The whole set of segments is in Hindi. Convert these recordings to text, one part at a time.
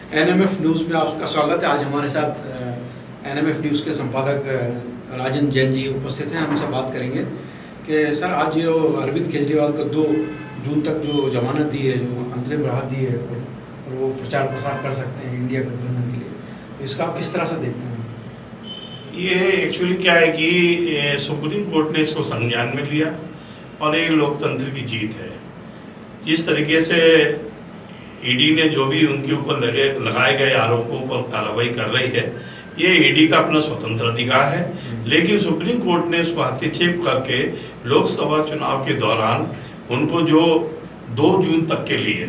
एनएमएफ न्यूज़ में आपका स्वागत है। आज हमारे साथ एनएमएफ न्यूज़ के संपादक राजन जैन जी उपस्थित हैं। हमसे बात करेंगे कि सर आज जो अरविंद केजरीवाल को 2 जून तक जो जमानत दी है, जो अंतरिम राहत दी है और वो प्रचार प्रसार कर सकते हैं इंडिया गठबंधन के लिए, तो इसका आप किस तरह से देखते हैं? ये एक्चुअली क्या है कि सुप्रीम कोर्ट ने इसको संज्ञान में लिया और ये लोकतंत्र की जीत है। जिस तरीके से ईडी ने जो भी उनके ऊपर लगाए गए आरोपों पर कार्रवाई कर रही है, ये ईडी का अपना स्वतंत्र अधिकार है, लेकिन सुप्रीम कोर्ट ने उसको हस्तक्षेप करके लोकसभा चुनाव के दौरान उनको जो 2 जून तक के लिए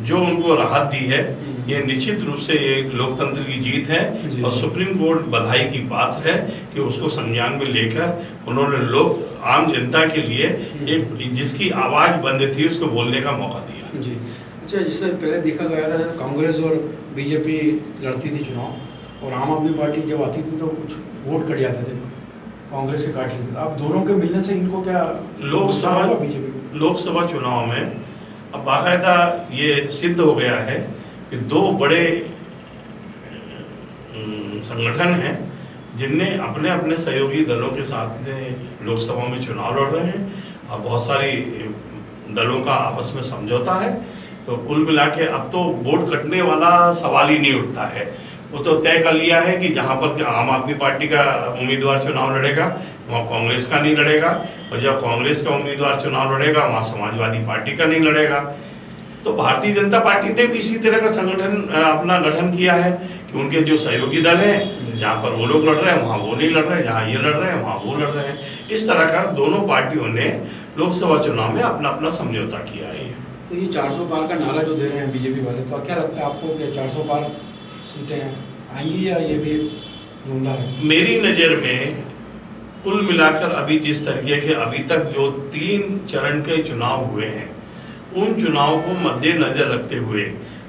जो उनको राहत दी है, ये निश्चित रूप से ये लोकतंत्र की जीत है और सुप्रीम कोर्ट बधाई की पात्र है कि उसको संज्ञान में लेकर उन्होंने लोग आम जनता के लिए एक जिसकी आवाज़ बंद थी उसको बोलने का मौका दिया। जी अच्छा, जिससे पहले देखा गया था कांग्रेस और बीजेपी लड़ती थी चुनाव और आम आदमी पार्टी जब आती थी तो कुछ वोट कट जाते थे, कांग्रेस के काट लेते थे। अब दोनों के मिलने से इनको क्या लोकसभा चुनाव में अब बाकायदा ये सिद्ध हो गया है कि 2 बड़े संगठन हैं जिनने अपने अपने सहयोगी दलों के साथ लोकसभा में चुनाव लड़ रहे हैं और बहुत सारी दलों का आपस में समझौता है। तो कुल मिला के अब तो वोट कटने वाला सवाल ही नहीं उठता है। वो तो तय कर लिया है कि जहाँ पर आम आदमी पार्टी का उम्मीदवार चुनाव लड़ेगा वहाँ कांग्रेस का नहीं लड़ेगा, और जब कांग्रेस का उम्मीदवार चुनाव लड़ेगा वहाँ समाजवादी पार्टी का नहीं लड़ेगा। तो भारतीय जनता पार्टी ने भी इसी तरह का संगठन अपना गठन किया है कि उनके जो सहयोगी दल हैं, जहाँ पर वो लोग लड़ रहे हैं वहाँ वो नहीं लड़ रहे हैं, जहाँ ये लड़ रहे हैं वहाँ वो लड़ रहे हैं। इस तरह का दोनों पार्टियों ने लोकसभा चुनाव में अपना अपना समझौता किया है। तो ये 400 पार का नारा जो दे रहे हैं बीजेपी वाले, तो क्या लगता है आपको कि 400 पार सीटें आएंगी या ये भी जुमला है? मेरी नज़र में कुल मिलाकर अभी जिस तरीके के अभी तक जो 3 चरण के चुनाव हुए हैं, उन चुनाव को मद्देनजर रखते हुए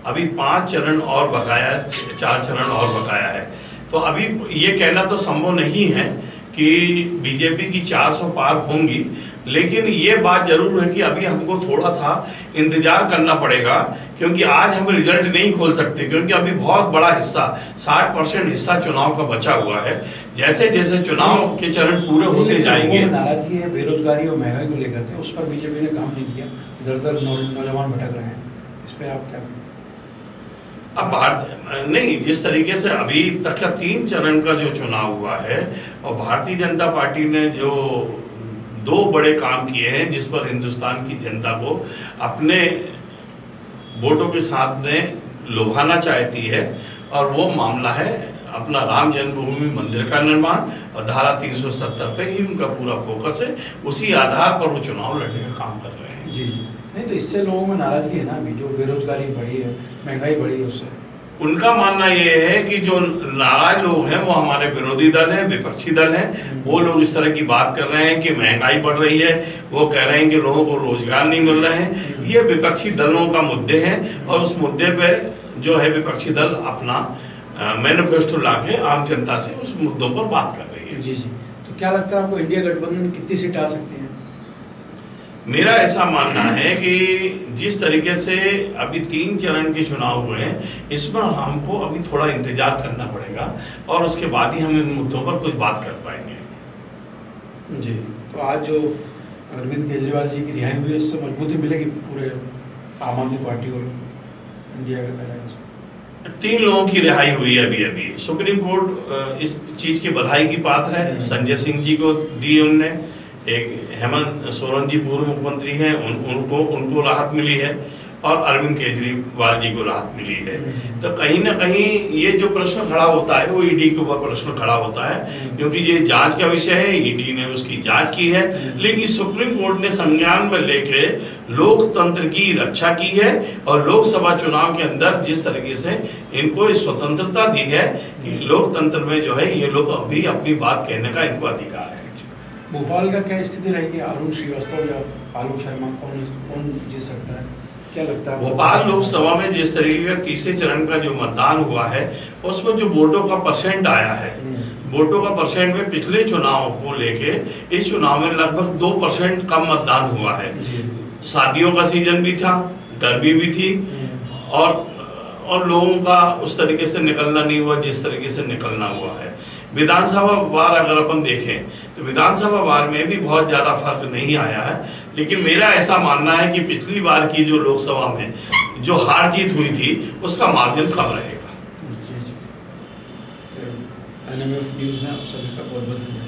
अभी 5 चरण और बकाया, 4 चरण और बकाया है। तो अभी ये कहना तो संभव नहीं है कि बीजेपी की 400 पार होंगी, लेकिन ये बात जरूर है कि अभी हमको थोड़ा सा इंतजार करना पड़ेगा, क्योंकि आज हम रिजल्ट नहीं खोल सकते, क्योंकि अभी बहुत बड़ा हिस्सा 60% हिस्सा चुनाव का बचा हुआ है। जैसे जैसे चुनाव के चरण पूरे होते जाएंगे। नाराजगी है बेरोजगारी और महंगाई को लेकर के, उस पर बीजेपी ने काम नहीं किया, इधर नौजवान भटक रहे हैं, इस पर आप क्या? अब नहीं, जिस तरीके से अभी तक का 3 चरण का जो चुनाव हुआ है और भारतीय जनता पार्टी ने जो 2 बड़े काम किए हैं जिस पर हिंदुस्तान की जनता को अपने वोटों के साथ में लुभाना चाहती है, और वो मामला है अपना राम जन्मभूमि मंदिर का निर्माण और धारा 370 पे ही उनका पूरा फोकस है। उसी आधार पर वो चुनाव लड़ने का काम कर रहे हैं। जी नहीं, तो इससे लोगों में नाराजगी है ना, अभी जो बेरोजगारी बढ़ी है, महंगाई बढ़ी है, उससे उनका मानना ये है कि जो नाराज लोग हैं वो हमारे विरोधी दल हैं, विपक्षी दल हैं। वो लोग इस तरह की बात कर रहे हैं कि महंगाई बढ़ रही है, वो कह रहे हैं कि लोगों को रोजगार नहीं मिल रहे हैं। ये विपक्षी दलों का मुद्दे हैं और उस मुद्दे पे जो है विपक्षी दल अपना मैनिफेस्टो लाके आम जनता से उस मुद्दों पर बात कर रही है। जी जी, तो क्या लगता है आपको इंडिया गठबंधन कितनी सीट आ सकती है? मेरा ऐसा मानना है कि जिस तरीके से अभी 3 चरण के चुनाव हुए हैं, इसमें हमको अभी थोड़ा इंतजार करना पड़ेगा और उसके बाद ही हम इन मुद्दों पर कुछ बात कर पाएंगे। जी, तो आज जो अरविंद केजरीवाल जी की रिहाई हुई है, इससे मजबूती मिलेगी पूरे आम आदमी पार्टी और इंडिया गठबंधन? 3 लोगों की रिहाई हुई है अभी। सुप्रीम कोर्ट इस चीज़ की बधाई की पात्र है। संजय सिंह जी को दी उनने, एक हेमंत सोरेन जी पूर्व मुख्यमंत्री हैं, उनको राहत मिली है, और अरविंद केजरीवाल जी को राहत मिली है। तो कहीं ना कहीं ये जो प्रश्न खड़ा होता है वो ईडी के ऊपर प्रश्न खड़ा होता है, क्योंकि ये जांच का विषय है, ईडी ने उसकी जांच की है, लेकिन सुप्रीम कोर्ट ने संज्ञान में लेके लोकतंत्र की रक्षा की है और लोकसभा चुनाव के अंदर जिस तरीके से इनको स्वतंत्रता दी है कि लोकतंत्र में जो है ये लोग अभी अपनी बात कहने का इनको अधिकार है। भोपाल का क्या स्थिति रहेगी? अरुण श्रीवास्तव या आलोक शर्मा, कौन जीत सकता है, क्या लगता है? भोपाल लोकसभा में जिस तरीके का 3रे चरण का जो मतदान हुआ है उसमें जो वोटों का परसेंट आया है, वोटों का परसेंट में पिछले चुनाव को लेके इस चुनाव में लगभग 2% कम मतदान हुआ है। शादियों का सीजन भी था, गर्मी भी थी, और और लोगों का उस तरीके से निकलना नहीं हुआ जिस तरीके से निकलना हुआ है। विधानसभा वार अगर अपन देखें तो विधानसभा वार में भी बहुत ज़्यादा फर्क नहीं आया है, लेकिन मेरा ऐसा मानना है कि पिछली बार की जो लोकसभा में जो हार जीत हुई थी उसका मार्जिन कम रहेगा। जी जी। तो NMF न्यूज़ में आप सभी का बहुत बहुत धन्यवाद।